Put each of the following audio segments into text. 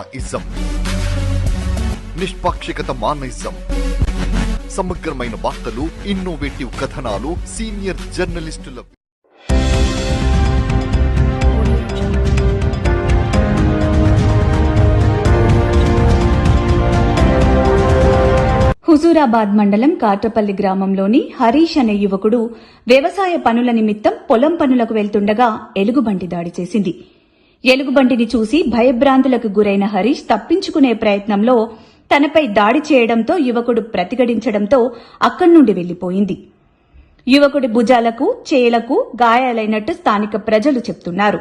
Ism నిష్పాక్షికత మానయిజం సమగ్రమైన వార్తలు, innovative కథనాలు, సీనియర్ జర్నలిస్టుల హుజూరాబాద్ మండలం కాట్రపల్లి గ్రామంలోని హరీష్ అనే యువకుడు వ్యవసాయ పనుల నిమిత్తం పొలం పనులకు వెళ్తుండగా ఎలుగుబంటి దాడి చేసింది. ఎలుగుబంటిని చూసి భయభ్రాంతులకు గురైన హరీష్ తప్పించుకునే ప్రయత్నంలో తనపై దాడి చేయడంతో యువకుడు ప్రతిఘటించడంతో అక్కడి నుండి వెళ్లిపోయింది. యువకుడి భుజాలకు, చేలకు గాయాలైనట్టు స్థానిక ప్రజలు చెప్తున్నారు.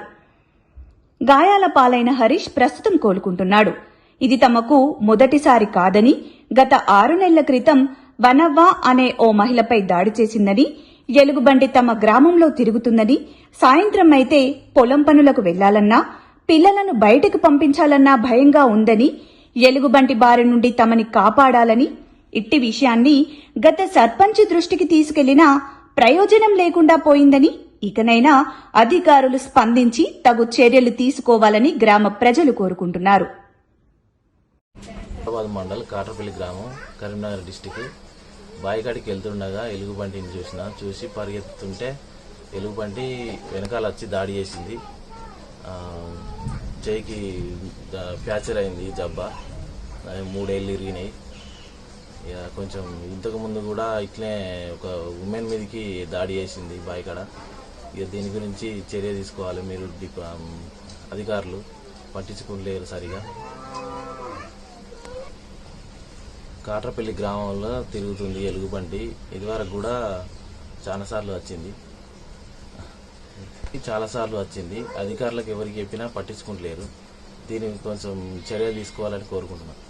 గాయాల పాలైన హరీష్ ప్రస్తుతం కోలుకుంటున్నాడు. ఇది తమకు మొదటిసారి కాదని, గత 6 నెలల క్రితం వనవ్వ అనే ఓ మహిళపై దాడి చేసిందని, ఎలుగుబంటి తమ గ్రామంలో తిరుగుతుందని, సాయంత్రం అయితే పొలం పనులకు వెళ్లాలన్నా, పిల్లలను బయటకు పంపించాలన్నా భయంగా ఉందని, ఎలుగుబంటి బారి నుండి తమని కాపాడాలని, ఇట్టి విషయాన్ని గత సర్పంచ్ దృష్టికి తీసుకెళ్లినా ప్రయోజనం లేకుండా పోయిందని, ఇకనైనా అధికారులు స్పందించి తగు చర్యలు తీసుకోవాలని గ్రామ ప్రజలు కోరుకుంటున్నారు. మండల్ కాట్రపల్లి గ్రామం, కరీంనగర్ డిస్టిక్. బాయికాడికి వెళ్తుండగా ఎలుగుబంటిని చూసి పరిగెత్తుతుంటే ఎలుగుబంటి వెనకాల వచ్చి దాడి చేసింది. చేయికి ఫ్రాక్చర్ అయింది, జబ్బా 3 ఏళ్ళు ఇరిగినాయి. కొంచెం ఇంతకు ముందు కూడా ఇట్లే ఒక ఉమెన్ మీదకి దాడి చేసింది బాయికాడ. దీని గురించి చర్య తీసుకోవాలి. మీరు అధికారులు పట్టించుకోలేరు సరిగా. కాట్రపల్లి గ్రామంలో తిరుగుతుంది ఎలుగుబంటి. ఇదివరకు కూడా చాలాసార్లు వచ్చింది. అధికారులకు ఎవరికి చెప్పినా పట్టించుకుంటలేరు. దీనికి కొంచెం చర్యలు తీసుకోవాలని కోరుకుంటున్నాను.